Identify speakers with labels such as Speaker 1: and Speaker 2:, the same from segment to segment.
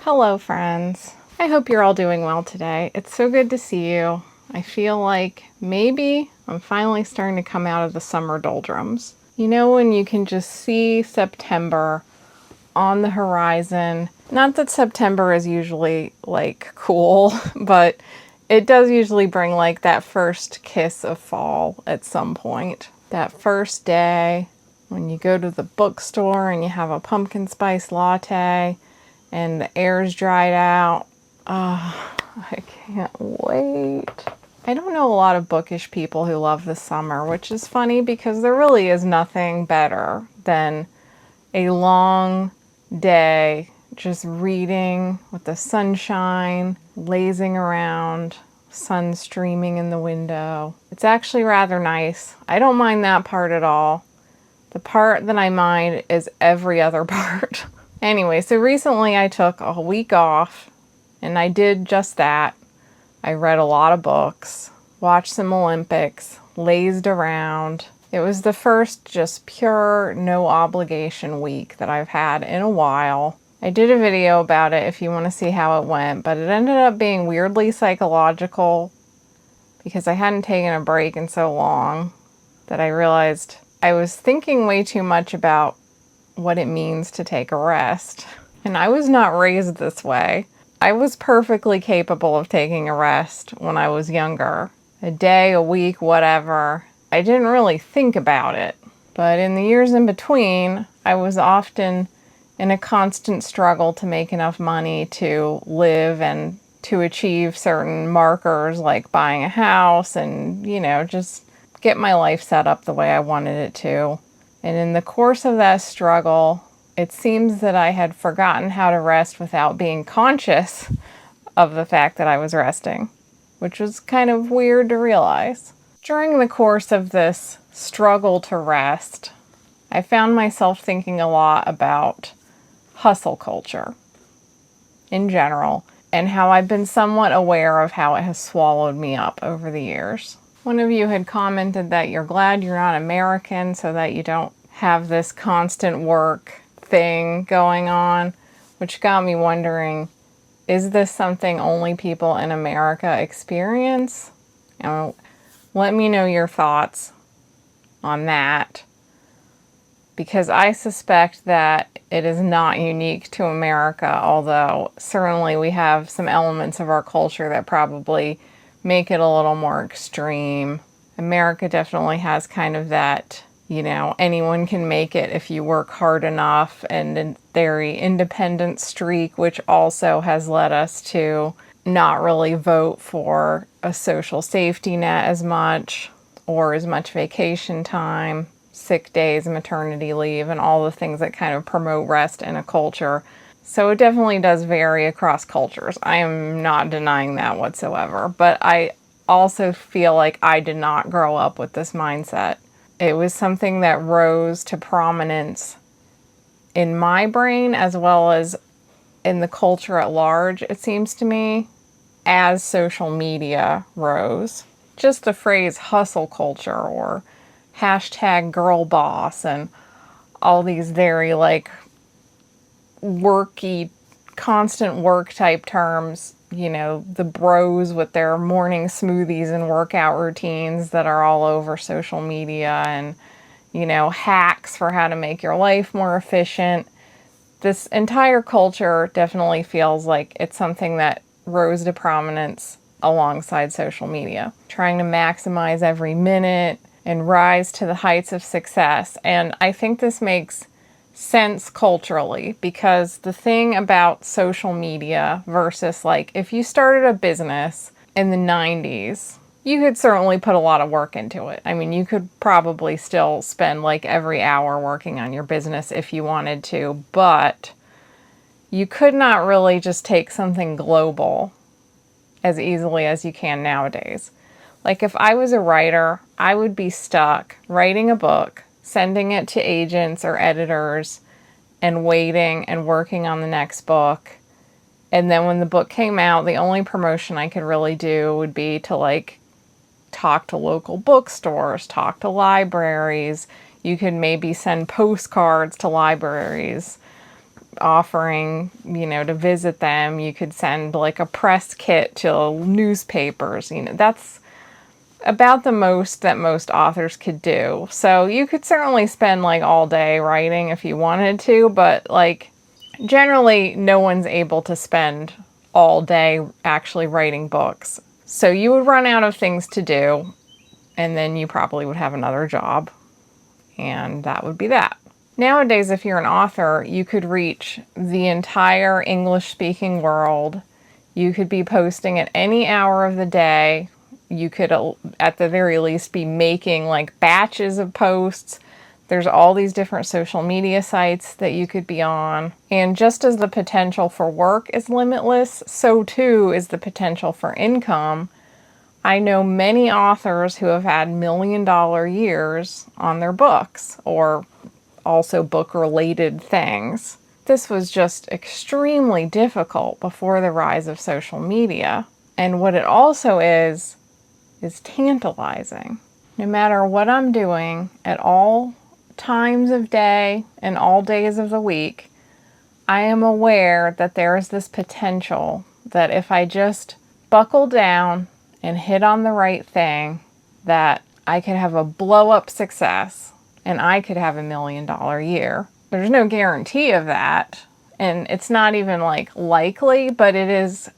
Speaker 1: Hello, friends. I hope you're all doing well today. It's so good to see you. I feel like maybe I'm finally starting to come out of the summer doldrums. You know, when you can just see September on the horizon. Not that September is usually like cool, but it does usually bring like that first kiss of fall at some point. That first day when you go to the bookstore and you have a pumpkin spice latte and the air's dried out. I can't wait. I don't know a lot of bookish people who love the summer, which is funny because there really is nothing better than a long day just reading with the sunshine, lazing around, sun streaming in the window. It's actually rather nice. I don't mind that part at all. The part that I mind is every other part. Anyway, so recently I took a week off and I did just that. I read a lot of books, watched some Olympics, lazed around. It was the first just pure no obligation week that I've had in a while. I did a video about it if you want to see how it went, but it ended up being weirdly psychological because I hadn't taken a break in so long that I realized I was thinking way too much about what it means to take a rest. And I was not raised this way. I was perfectly capable of taking a rest when I was younger. A day, a week, whatever. I didn't really think about it. But in the years in between, I was often in a constant struggle to make enough money to live and to achieve certain markers like buying a house and, just get my life set up the way I wanted it to. And in the course of that struggle, it seems that I had forgotten how to rest without being conscious of the fact that I was resting, which was kind of weird to realize. During the course of this struggle to rest, I found myself thinking a lot about hustle culture in general and how I've been somewhat aware of how it has swallowed me up over the years. One of you had commented that you're glad you're not American so that you don't have this constant work thing going on, which got me wondering, is this something only people in America experience? Let me know your thoughts on that, because I suspect that it is not unique to America, although certainly we have some elements of our culture that probably make it a little more extreme. America definitely has kind of that, anyone can make it if you work hard enough, and a very independent streak, which also has led us to not really vote for a social safety net as much, or as much vacation time, sick days, maternity leave, and all the things that kind of promote rest in a culture. So it definitely does vary across cultures. I am not denying that whatsoever. But I also feel like I did not grow up with this mindset. It was something that rose to prominence in my brain as well as in the culture at large, it seems to me, as social media rose. Just the phrase hustle culture or hashtag girl boss and all these very worky, constant work type terms, the bros with their morning smoothies and workout routines that are all over social media, and, hacks for how to make your life more efficient. This entire culture definitely feels like it's something that rose to prominence alongside social media, trying to maximize every minute and rise to the heights of success. And I think this makes sense culturally, because the thing about social media versus if you started a business in the 90s, you could certainly put a lot of work into it. I mean, you could probably still spend every hour working on your business if you wanted to, but you could not really just take something global as easily as you can nowadays. If I was a writer, I would be stuck writing a book, sending it to agents or editors, and waiting and working on the next book. And then when the book came out, the only promotion I could really do would be to talk to local bookstores, talk to libraries. You could maybe send postcards to libraries, offering, to visit them. You could send like a press kit to newspapers. That's about the most that most authors could do. So you could certainly spend like all day writing if you wanted to, but like generally no one's able to spend all day actually writing books. So you would run out of things to do, and then you probably would have another job, and that would be that. Nowadays, if you're an author, you could reach the entire English-speaking world. You could be posting at any hour of the day. You could, at the very least, be making like batches of posts. There's all these different social media sites that you could be on. And just as the potential for work is limitless, so too is the potential for income. I know many authors who have had $1 million years on their books, or also book-related things. This was just extremely difficult before the rise of social media. And what it also is tantalizing. No matter what I'm doing at all times of day and all days of the week, I am aware that there is this potential that if I just buckle down and hit on the right thing, that I could have a blow-up success and I could have $1 million year. There's no guarantee of that, and it's not even like likely, but it is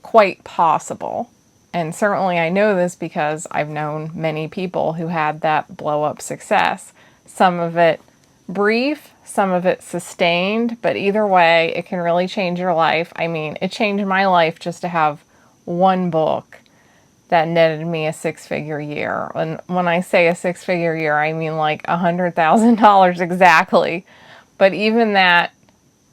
Speaker 1: quite possible. And certainly I know this because I've known many people who had that blow-up success. Some of it brief, some of it sustained, but either way, it can really change your life. I mean, it changed my life just to have one book that netted me a 6-figure year. And when I say a 6-figure year, I mean like $100,000 exactly. But even that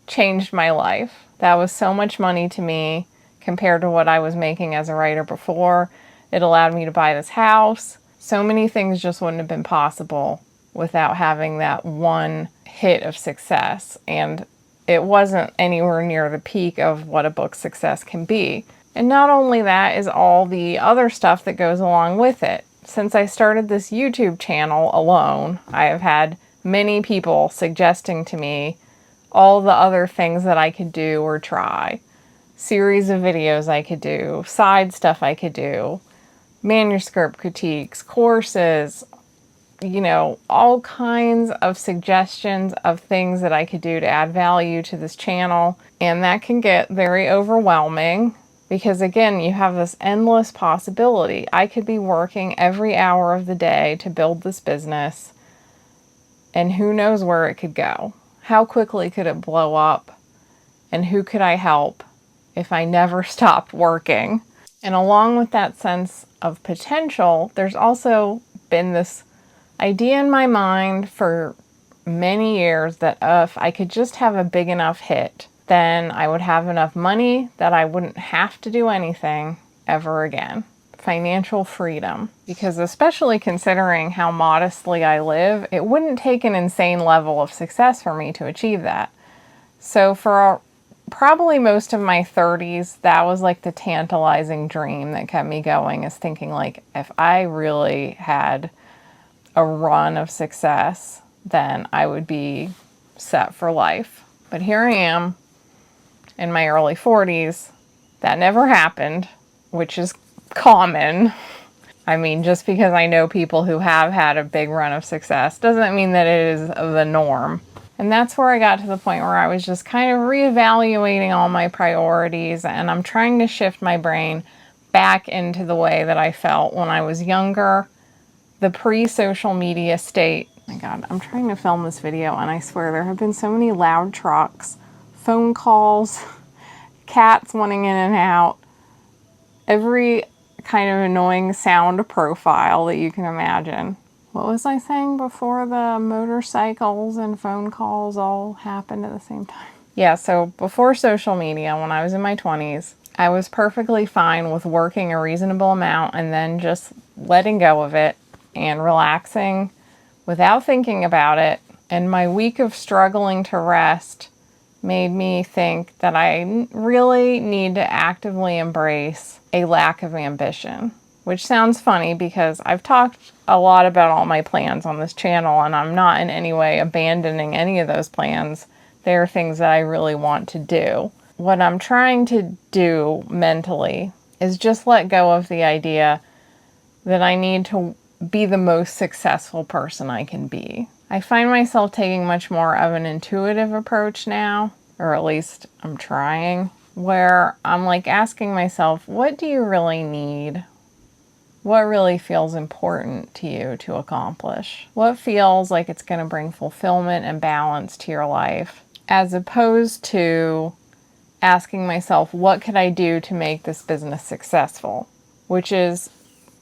Speaker 1: changed my life. That was so much money to me compared to what I was making as a writer before. It allowed me to buy this house. So many things just wouldn't have been possible without having that one hit of success. And it wasn't anywhere near the peak of what a book's success can be. And not only that is all the other stuff that goes along with it. Since I started this YouTube channel alone, I have had many people suggesting to me all the other things that I could do or try. Series of videos I could do, side stuff I could do, manuscript critiques, courses, all kinds of suggestions of things that I could do to add value to this channel. And that can get very overwhelming because, again, you have this endless possibility. I could be working every hour of the day to build this business, and who knows where it could go. How quickly could it blow up? And who could I help if I never stopped working? And along with that sense of potential, there's also been this idea in my mind for many years that if I could just have a big enough hit, then I would have enough money that I wouldn't have to do anything ever again. Financial freedom. Because especially considering how modestly I live, it wouldn't take an insane level of success for me to achieve that. So for probably most of my 30s, that was like the tantalizing dream that kept me going, is thinking like, if I really had a run of success, then I would be set for life. But here I am in my early 40s. That never happened, which is common. I mean, just because I know people who have had a big run of success doesn't mean that it is the norm. And that's where I got to the point where I was just kind of reevaluating all my priorities, and I'm trying to shift my brain back into the way that I felt when I was younger, the pre-social media state. Oh my God, I'm trying to film this video, and I swear there have been so many loud trucks, phone calls, cats running in and out, every kind of annoying sound profile that you can imagine. What was I saying before the motorcycles and phone calls all happened at the same time? Yeah, so before social media, when I was in my 20s, I was perfectly fine with working a reasonable amount and then just letting go of it and relaxing without thinking about it. And my week of struggling to rest made me think that I really need to actively embrace a lack of ambition. Which sounds funny because I've talked a lot about all my plans on this channel, and I'm not in any way abandoning any of those plans. They are things that I really want to do. What I'm trying to do mentally is just let go of the idea that I need to be the most successful person I can be. I find myself taking much more of an intuitive approach now, or at least I'm trying, where I'm like asking myself, what do you really need? What really feels important to you to accomplish? What feels like it's going to bring fulfillment and balance to your life? As opposed to asking myself, what could I do to make this business successful? Which is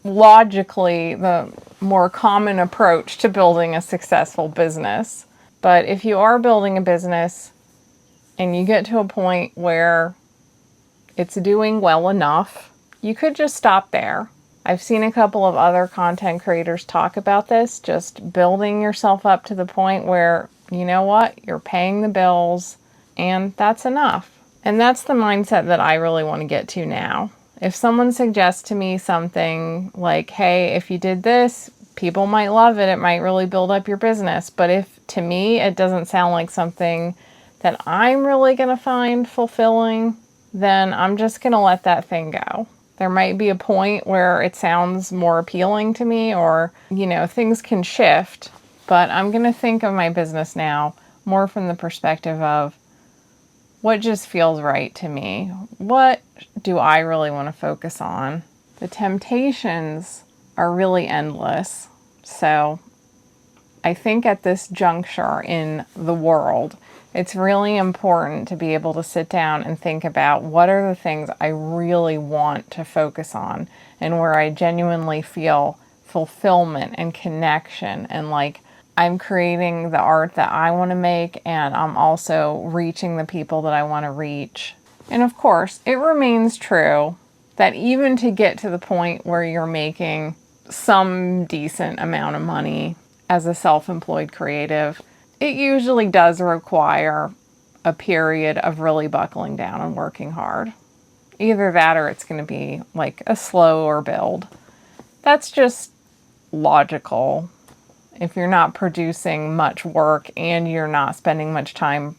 Speaker 1: logically the more common approach to building a successful business. But if you are building a business and you get to a point where it's doing well enough, you could just stop there. I've seen a couple of other content creators talk about this, just building yourself up to the point where, you know what, you're paying the bills and that's enough. And that's the mindset that I really want to get to now. If someone suggests to me something like, hey, if you did this, people might love it, it might really build up your business. But if to me it doesn't sound like something that I'm really going to find fulfilling, then I'm just going to let that thing go. There might be a point where it sounds more appealing to me, or, things can shift, but I'm going to think of my business now more from the perspective of what just feels right to me. What do I really want to focus on? The temptations are really endless. So I think at this juncture in the world, it's really important to be able to sit down and think about what are the things I really want to focus on and where I genuinely feel fulfillment and connection, and like I'm creating the art that I want to make, and I'm also reaching the people that I want to reach. And of course, it remains true that even to get to the point where you're making some decent amount of money as a self-employed creative, it usually does require a period of really buckling down and working hard. Either that or it's going to be like a slower build. That's just logical. If you're not producing much work and you're not spending much time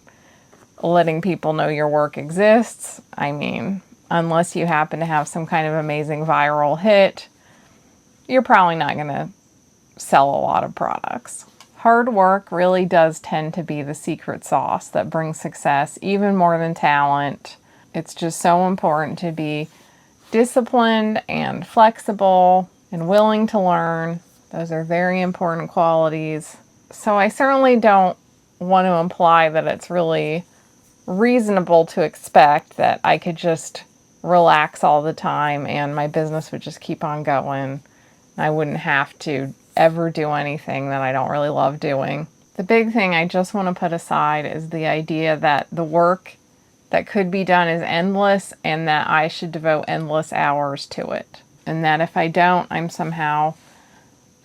Speaker 1: letting people know your work exists, unless you happen to have some kind of amazing viral hit, you're probably not going to sell a lot of products. Hard work really does tend to be the secret sauce that brings success, even more than talent. It's just so important to be disciplined and flexible and willing to learn. Those are very important qualities. So I certainly don't want to imply that it's really reasonable to expect that I could just relax all the time and my business would just keep on going. I wouldn't have to ever do anything that I don't really love doing. The big thing I just want to put aside is the idea that the work that could be done is endless and that I should devote endless hours to it. And that if I don't, I'm somehow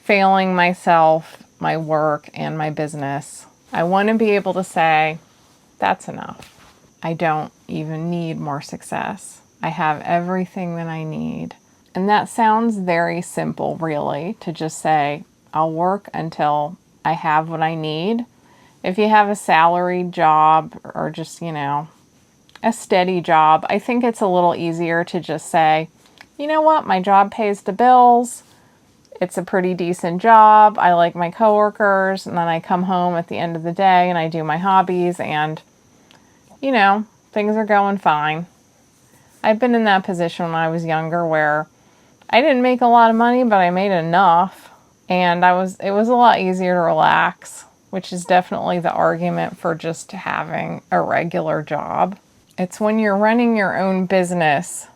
Speaker 1: failing myself, my work, and my business. I want to be able to say, that's enough. I don't even need more success. I have everything that I need. And that sounds very simple, really, to just say, I'll work until I have what I need. If you have a salaried job or just, a steady job, I think it's a little easier to just say, you know what, my job pays the bills. It's a pretty decent job. I like my coworkers, and then I come home at the end of the day and I do my hobbies and, things are going fine. I've been in that position when I was younger where I didn't make a lot of money, but I made enough, and it was a lot easier to relax, which is definitely the argument for just having a regular job. It's when you're running your own business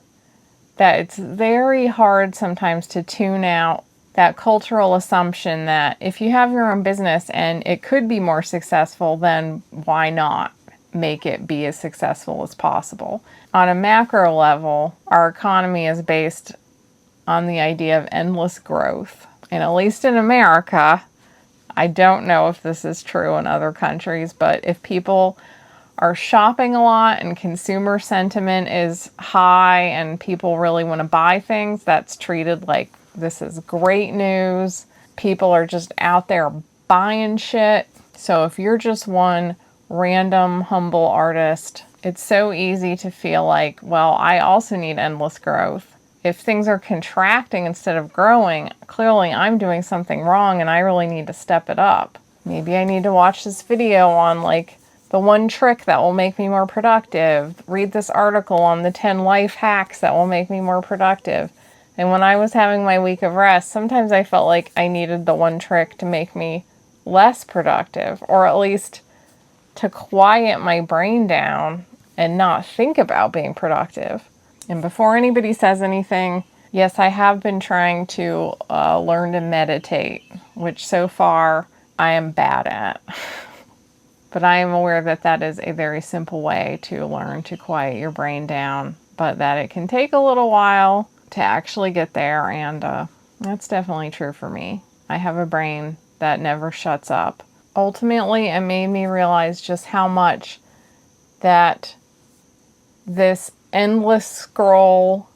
Speaker 1: that it's very hard sometimes to tune out that cultural assumption that if you have your own business and it could be more successful, then why not make it be as successful as possible? On a macro level, our economy is based on the idea of endless growth. And at least in America, I don't know if this is true in other countries, but if people are shopping a lot and consumer sentiment is high and people really want to buy things, that's treated like this is great news. People are just out there buying shit. So if you're just one random, humble artist, it's so easy to feel like, well, I also need endless growth. If things are contracting instead of growing, clearly I'm doing something wrong and I really need to step it up. Maybe I need to watch this video on like the one trick that will make me more productive. Read this article on the 10 life hacks that will make me more productive. And when I was having my week of rest, sometimes I felt like I needed the one trick to make me less productive, or at least to quiet my brain down and not think about being productive. And before anybody says anything, yes, I have been trying to learn to meditate, which so far I am bad at. But I am aware that that is a very simple way to learn to quiet your brain down, but that it can take a little while to actually get there, and that's definitely true for me. I have a brain that never shuts up. Ultimately, it made me realize just how much that this endless scroll,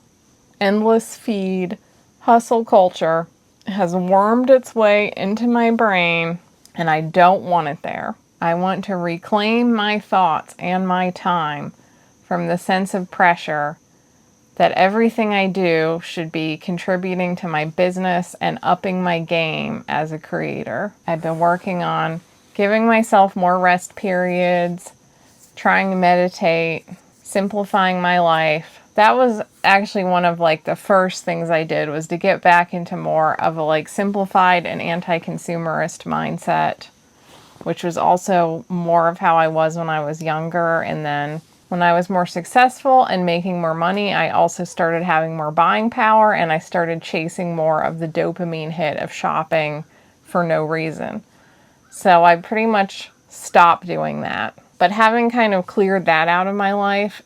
Speaker 1: endless feed, hustle culture has wormed its way into my brain, and I don't want it there. I want to reclaim my thoughts and my time from the sense of pressure that everything I do should be contributing to my business and upping my game as a creator. I've been working on giving myself more rest periods, trying to meditate, simplifying my life. That was actually one of like the first things I did, was to get back into more of a like simplified and anti-consumerist mindset, which was also more of how I was when I was younger. And then when I was more successful and making more money, I also started having more buying power, and I started chasing more of the dopamine hit of shopping for no reason. So I pretty much stopped doing that. But having kind of cleared that out of my life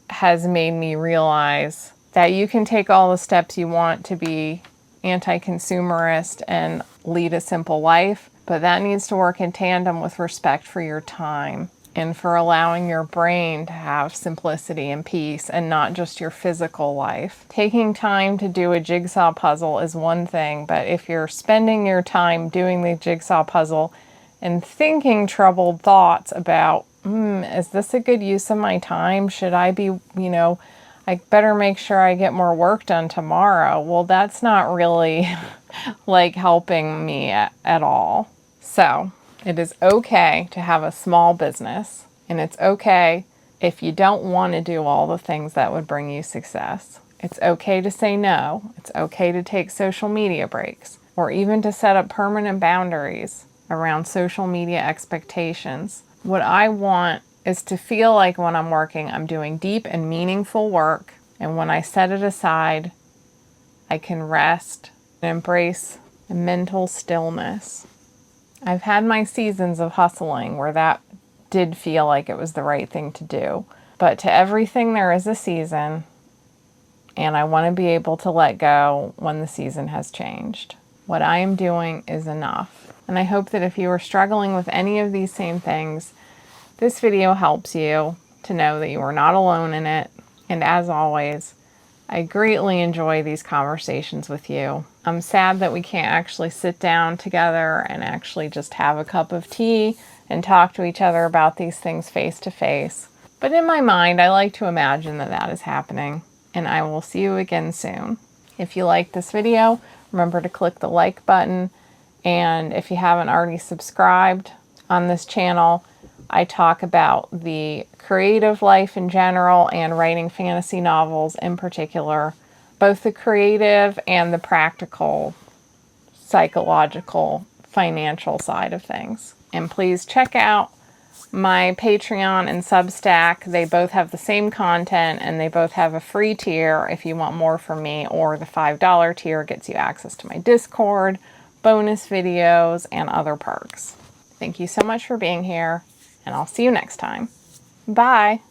Speaker 1: has made me realize that you can take all the steps you want to be anti-consumerist and lead a simple life, but that needs to work in tandem with respect for your time and for allowing your brain to have simplicity and peace, and not just your physical life. Taking time to do a jigsaw puzzle is one thing, but if you're spending your time doing the jigsaw puzzle and thinking troubled thoughts about, is this a good use of my time? Should I be, I better make sure I get more work done tomorrow. Well, that's not really like helping me at all. So it is okay to have a small business, and it's okay if you don't want to do all the things that would bring you success. It's okay to say no. It's okay to take social media breaks, or even to set up permanent boundaries around social media expectations. What I want is to feel like when I'm working, I'm doing deep and meaningful work, and when I set it aside, I can rest and embrace a mental stillness. I've had my seasons of hustling where that did feel like it was the right thing to do. But to everything there is a season, and I want to be able to let go when the season has changed. What I am doing is enough. And I hope that if you are struggling with any of these same things, this video helps you to know that you are not alone in it. And as always, I greatly enjoy these conversations with you. I'm sad that we can't actually sit down together and actually just have a cup of tea and talk to each other about these things face to face. But in my mind, I like to imagine that that is happening. And I will see you again soon. If you like this video, remember to click the like button. And if you haven't already subscribed on this channel, I talk about the creative life in general and writing fantasy novels in particular, both the creative and the practical, psychological, financial side of things. And please check out my Patreon and Substack. They both have the same content, and they both have a free tier if you want more from me, or the $5 tier gets you access to my Discord, bonus videos, and other perks. Thank you so much for being here, and I'll see you next time. Bye.